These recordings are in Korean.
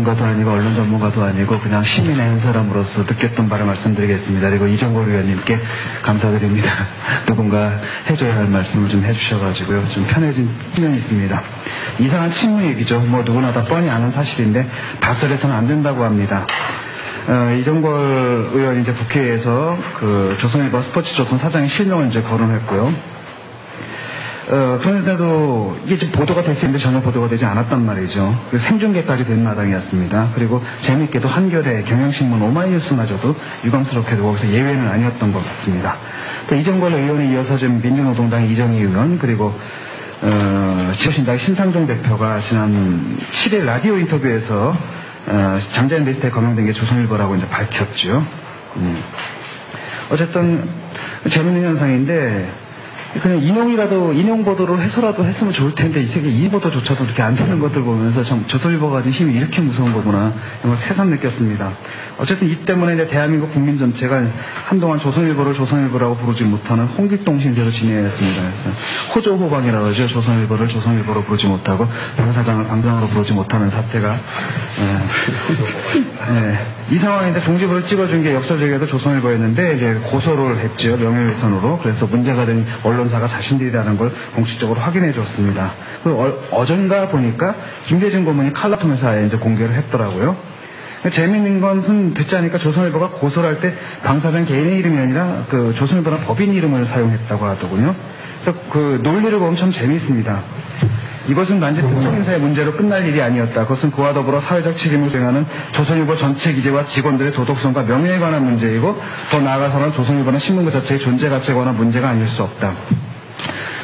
전문가도 아니고 언론 전문가도 아니고 그냥 시민의 한 사람으로서 느꼈던 바를 말씀드리겠습니다. 그리고 이정걸 의원님께 감사드립니다. 누군가 해줘야 할 말씀을 좀 해주셔가지고요. 좀 편해진 측면이 있습니다. 이상한 친문 얘기죠. 뭐 누구나 다 뻔히 아는 사실인데 다설해서는 안 된다고 합니다. 이정걸 의원이 이제 국회에서 그 조선일보 스포츠조선 사장의 실명을 이제 거론했고요. 그런데도 이게 좀 보도가 됐었는데 전혀 보도가 되지 않았단 말이죠. 생중계까지 된 마당이었습니다. 그리고 재밌게도 한겨레, 경향신문, 오마이뉴스마저도 유감스럽게도 거기서 예외는 아니었던 것 같습니다. 또 이정걸 의원에 이어서 좀 민주노동당의 이정희 의원, 그리고 지구신당의 신상정 대표가 지난 7일 라디오 인터뷰에서 장자연 리스트에 거명된 게 조선일보라고 이제 밝혔죠. 어쨌든 재밌는 현상인데 그냥 인용 보도를 해서라도 했으면 좋을 텐데 이 세계 이 보도조차도 그렇게 안 되는 것들 보면서 참 조선일보가 가진 힘이 이렇게 무서운 거구나 이런 걸 새삼 느꼈습니다. 어쨌든 이 때문에 이제 대한민국 국민 전체가 한동안 조선일보를 조선일보라고 부르지 못하는 홍길동 신세로 지내야 했습니다. 그래서 호조호방이라고 하죠. 조선일보를 조선일보로 부르지 못하고 방사장을 방장으로 부르지 못하는 사태가 이 상황인데 종지부를 찍어준 게 역사적에도 조선일보였는데 이제 고소를 했죠. 명예훼손으로. 그래서 문제가 된 언론사가 자신들이라는 걸 공식적으로 확인해 줬습니다. 그리고 어젠가 보니까 김대중 고문이 칼라토메사에 이제 공개를 했더라고요. 재미있는 것은 듣지 않으니까 조선일보가 고소를 할 때 방사장 개인의 이름이 아니라 그 조선일보나 법인 이름을 사용했다고 하더군요. 그래서 그 논리를 보면 참 재미있습니다. 이것은 단지 특정 인사의 문제로 끝날 일이 아니었다. 그것은 그와 더불어 사회적 책임을 수행하는 조선일보 전체 기재와 직원들의 도덕성과 명예에 관한 문제이고 더 나아가서는 조선일보나 신문부 자체의 존재 가치에 관한 문제가 아닐 수 없다.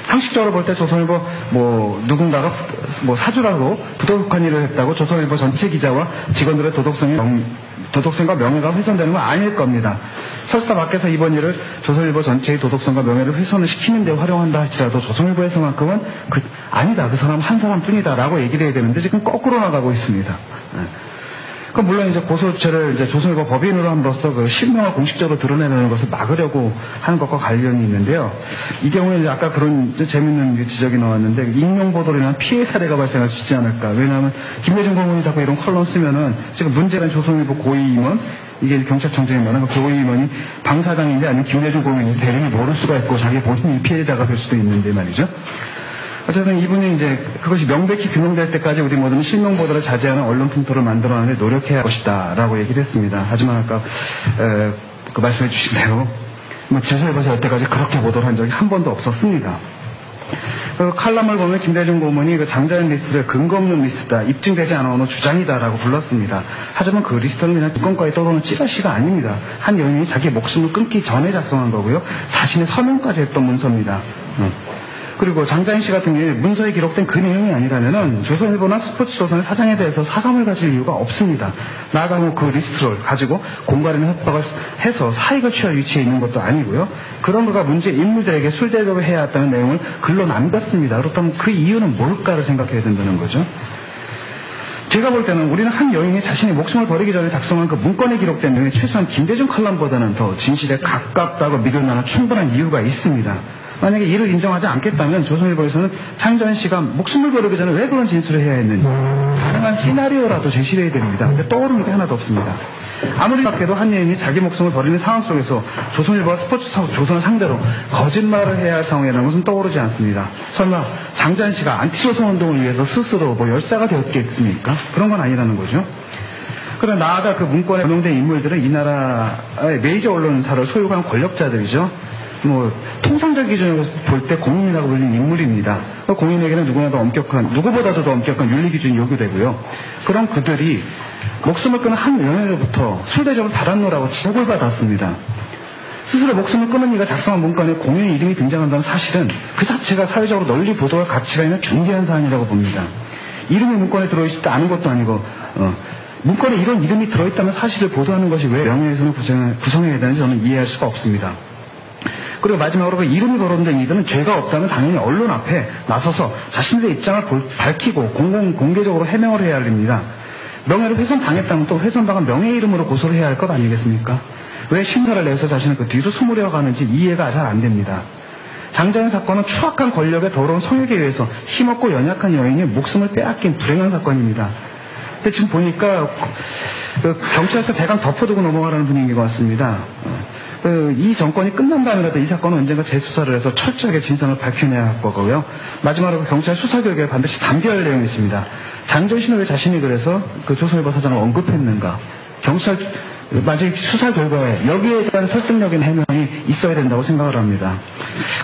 상식적으로 볼 때 조선일보 누군가가 사주라고 부도덕한 일을 했다고 조선일보 전체 기자와 직원들의 도덕성과 명예가 훼손되는 건 아닐 겁니다. 설사 밖에서 이번 일을 조선일보 전체의 도덕성과 명예를 훼손을 시키는 데 활용한다 할지라도 조선일보에서만큼은 아니다. 그 사람 한 사람뿐이다 라고 얘기를 해야 되는데 지금 거꾸로 나가고 있습니다. 물론 이제 고소죄를 이제 조선일보 법인으로 함으로써 그 실명을 공식적으로 드러내는 것을 막으려고 하는 것과 관련이 있는데요. 이 경우에 이제 아까 그런 재밌는 지적이 나왔는데 인용 보도로 인한 피해 사례가 발생할 수 있지 않을까. 왜냐하면 김대중 고문이 자꾸 이런 컬럼 쓰면은 지금 문제는 조선일보 고위임원 이게 경찰청장이 말하는 그 고위임원이 방사장인지 아니면 김대중 고문인지 대리를 모를 수가 있고 자기 본인이 피해자가 될 수도 있는데 말이죠. 어쨌든 이분이 이제 그것이 명백히 규명될 때까지 우리 모두는 실명 보도를 자제하는 언론 풍토를 만들어내는 데 노력해야 할 것이다 라고 얘기를 했습니다. 하지만 아까 그 말씀해 주신 대로 조선일보에서 여태까지 그렇게 보도를 한 적이 한 번도 없었습니다. 그 칼럼을 보면 김대중 고문이 그 장자연 리스트를 근거 없는 리스트다, 입증되지 않아오는 주장이다라고 불렀습니다. 하지만 그 리스트는 그냥 정권과에 떠도는 찌라시가 아닙니다. 한 여인이 자기 목숨을 끊기 전에 작성한 거고요. 자신의 서명까지 했던 문서입니다. 그리고 장자연 씨 같은 경우에 문서에 기록된 그 내용이 아니라면은 조선일보나 스포츠조선의 사장에 대해서 사감을 가질 이유가 없습니다. 나아가면 그 리스트를 가지고 공갈이나 협박을 해서 사익을 취할 위치에 있는 것도 아니고요. 그런 거가 문제 인물들에게 술 대접을 해야 했다는 내용을 글로 남겼습니다. 그렇다면 그 이유는 뭘까를 생각해야 된다는 거죠. 제가 볼 때는 우리는 한 여인이 자신의 목숨을 버리기 전에 작성한 그 문건에 기록된 내용이 최소한 김대중 칼럼보다는 더 진실에 가깝다고 믿을 만한 충분한 이유가 있습니다. 만약에 이를 인정하지 않겠다면 조선일보에서는 장자연 씨가 목숨을 버리기 전에 왜 그런 진술을 해야 했는지 가능한 시나리오라도 제시해야 됩니다. 근데 떠오르는 게 하나도 없습니다. 아무리 생각해도 한 여인이 자기 목숨을 버리는 상황 속에서 조선일보와 스포츠조선을 상대로 거짓말을 해야 할 상황이라는 것은 떠오르지 않습니다. 설마 장자연 씨가 안티조선 운동을 위해서 스스로 열사가 되었겠습니까? 그런 건 아니라는 거죠. 그러나 나아가 그 문건에 거명된 인물들은 이 나라의 메이저 언론사를 소유한 권력자들이죠. 통상적 기준으로 볼 때 공인이라고 불리는 인물입니다. 공인에게는 누구보다도 더 엄격한 윤리 기준이 요구되고요. 그럼 그들이 목숨을 끊은 한 여인으로부터 술 대접을 받았노라고 지적을 받았습니다. 스스로 목숨을 끊은 이가 작성한 문건에 공인의 이름이 등장한다는 사실은 그 자체가 사회적으로 널리 보도할 가치가 있는 중대한 사안이라고 봅니다. 이름이 문건에 들어있지도 않은 것도 아니고 문건에 이런 이름이 들어있다는 사실을 보도하는 것이 왜 명예훼손을 구성해야 되는지 저는 이해할 수가 없습니다. 그리고 마지막으로 그 이름이 거론된 이들은 죄가 없다면 당연히 언론 앞에 나서서 자신들의 입장을 밝히고 공개적으로 해명을 해야 합니다. 명예를 훼손당했다면 또 훼손당한 명예 이름으로 고소를 해야 할 것 아니겠습니까? 왜 심사를 내서 자신을 그 뒤로 숨으려 가는지 이해가 잘 안 됩니다. 장자연 사건은 추악한 권력의 더러운 성욕에 의해서 힘없고 연약한 여인이 목숨을 빼앗긴 불행한 사건입니다. 근데 지금 보니까 경찰서 대강 덮어두고 넘어가라는 분위기인 것 같습니다. 이 정권이 끝난 다음이라도 이 사건은 언젠가 재수사를 해서 철저하게 진상을 밝혀내야 할 거고요. 마지막으로 경찰 수사결과에 반드시 담겨야 할 내용이 있습니다. 장전 씨는 왜 자신이 그래서 그 조선일보 사장을 언급했는가? 경찰 만약 수사 결과에 여기에 대한 설득력인 해명이 있어야 된다고 생각을 합니다.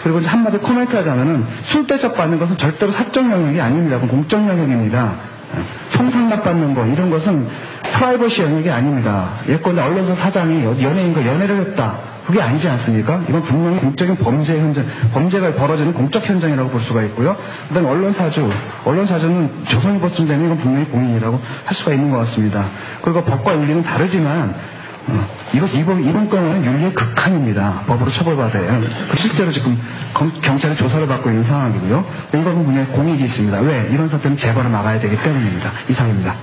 그리고 이제 한마디 코멘트 하자면은 술 대접받는 것은 절대로 사적 영역이 아닙니다. 그건 공적 영역입니다. 성상납 받는 거 이런 것은 프라이버시 영역이 아닙니다. 예컨대 언론사 사장이 연예인과 연애를 했다. 그게 아니지 않습니까? 이건 분명히 공적인 범죄 현장, 범죄가 벌어지는 공적 현장이라고 볼 수가 있고요. 그다음에 언론사주는 조선일보쯤 되면 이건 분명히 공인이라고 할 수가 있는 것 같습니다. 그리고 법과 윤리는 다르지만 이번 건은 윤리의 극한입니다. 법으로 처벌받아야 해요. 실제로 지금 경찰이 조사를 받고 있는 상황이고요. 이건 분명히 공익이 있습니다. 왜? 이런 사태는 재벌을 막아야 되기 때문입니다. 이상입니다.